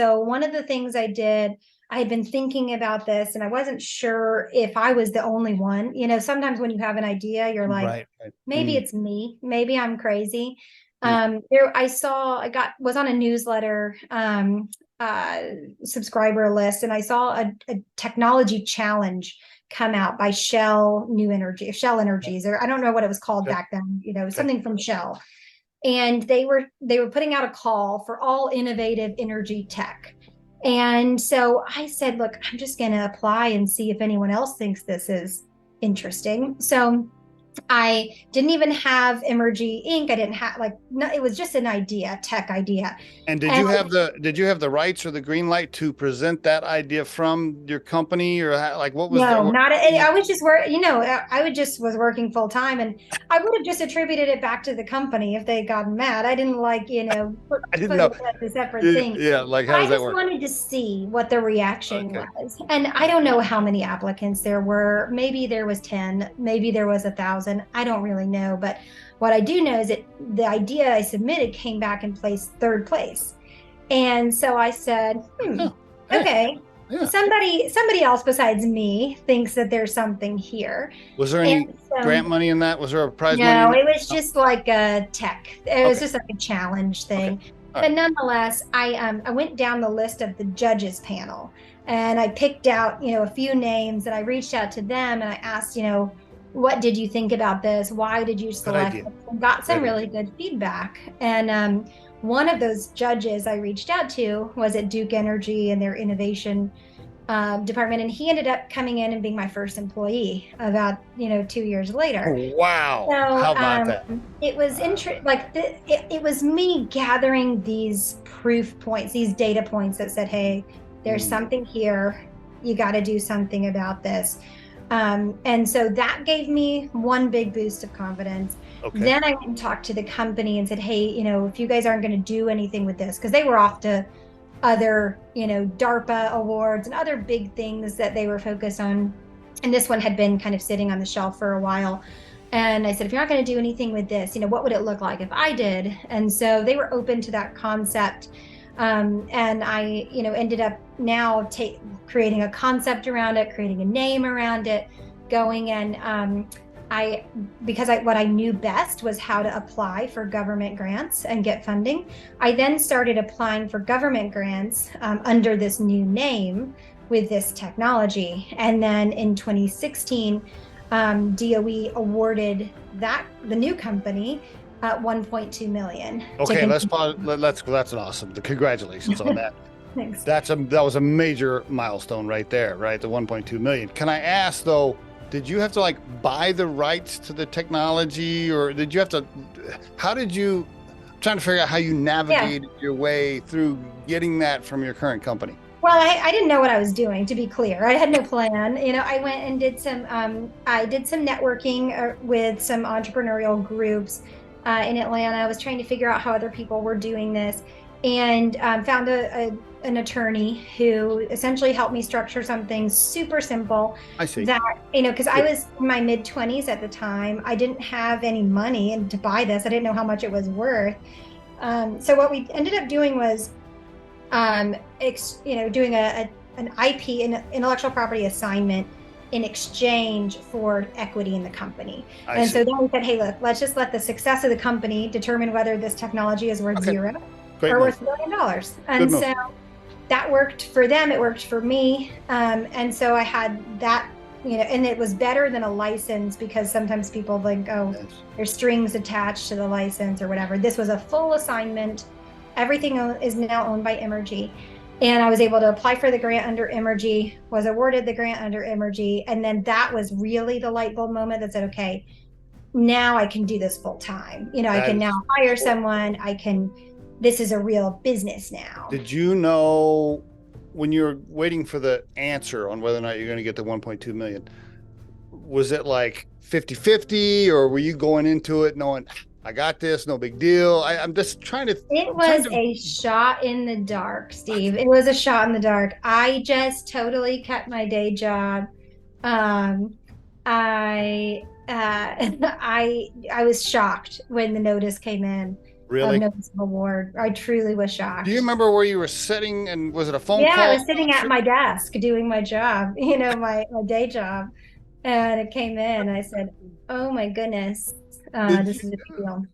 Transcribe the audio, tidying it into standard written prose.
So one of the things I did, I had been thinking about this and I wasn't sure if I was the only one. Sometimes when you have an idea, you're like, Right. Right. maybe it's me, maybe I'm crazy. Yeah. Was on a newsletter uh, subscriber list, and I saw a technology challenge come out by Shell Energies, or I don't know what it was called Okay. back then, Okay. something from Shell. And they were putting out a call for all innovative energy tech. And so I said, look, I'm just going to apply and see if anyone else thinks this is interesting. So I didn't even have Emrgy Inc. I didn't have no, it was just an idea, tech idea. And And did you have the rights or the green light to present that idea from your company, or like what was no, that? not I was just work, I would just was working full time, and I would have just attributed it back to the company if they had gotten mad. I didn't I didn't put know. it as a separate Yeah, thing. yeah, like But how I does that just work? wanted to see what the reaction Okay. was. And I don't know how many applicants there were. Maybe there was 10, maybe there was 1,000. I don't really know. But what I do know is that the idea I submitted came back in third place. And so I said, Oh, hey, okay, yeah. somebody else besides me thinks that there's something here. Was there And any so grant money in that? Was there a prize money in no, that? it was No. just like a tech. It was Okay. just like a challenge Okay. thing. All But right. nonetheless, I went down the list of the judges panel, and I picked out, a few names, and I reached out to them and I asked, what did you think about this? Why did you Good select idea. it? And got some Great really idea. good feedback. And one of those judges I reached out to was at Duke Energy and their innovation department, and he ended up coming in and being my first employee about 2 years Oh, later. wow. So How about that? it was it was me gathering these proof points, these data points that said, hey, there's Mm, something here, you got to do something about this. And so that gave me one big boost of confidence. okay. Then I went and talked to the company and said, hey, if you guys aren't going to do anything with this, because they were off to other, DARPA awards and other big things that they were focused on. And this one had been kind of sitting on the shelf for a while. And I said, if you're not going to do anything with this, what would it look like if I did? And so they were open to that concept. And I, ended up now creating a concept around it, creating a name around it, going and what I knew best was how to apply for government grants and get funding. I then started applying for government grants under this new name with this technology. And then in 2016, DOE awarded the new company 1.2 million to Okay, let's continue. pause. That's an awesome. Congratulations on that. Thanks. That was a major milestone right there, right? The 1.2 million. Can I ask though, did you have to like buy the rights to the technology, or did you have to, how did you, I'm trying to figure out how you navigated your way through getting that from your current company? Well, I didn't know what I was doing, to be clear. I had no plan. I went and I did some networking with some entrepreneurial groups in Atlanta. I was trying to figure out how other people were doing this, and found an attorney who essentially helped me structure something super simple I see. that, because I was in my mid-20s at the time. I didn't have any money and to buy this. I didn't know how much it was worth. So what we ended up doing was doing an IP, an intellectual property assignment in exchange for equity in the company. I see. So then we said, hey, look, let's just let the success of the company determine whether this technology is worth Okay. zero Great or move. worth $1 billion. Good And move. so that worked for them. It worked for me. And so I had that, and it was better than a license, because sometimes people think, oh, Yes. there's strings attached to the license or whatever. This was a full assignment. Everything is now owned by Emrgy. And I was able to apply for the grant under Emrgy, was awarded the grant under Emrgy. And then that was really the light bulb moment that said, okay, now I can do this full time. I That can now is hire cool. someone. This is a real business now. Did you know when you were waiting for the answer on whether or not you're going to get the 1.2 million, was it like 50-50, or were you going into it knowing I got this, no big deal? I'm just trying to. It was a shot in the dark, Steve. It was a shot in the dark. I just totally kept my day job. Um, I I was shocked when the notice came in, of Really? Notice of Award. I truly was Do you shocked. remember where you were sitting and was it a phone Yeah, I call? was sitting I'm at sure. my desk doing my job, my day job, and it came in. I said, "Oh my goodness, Did this you is a big deal."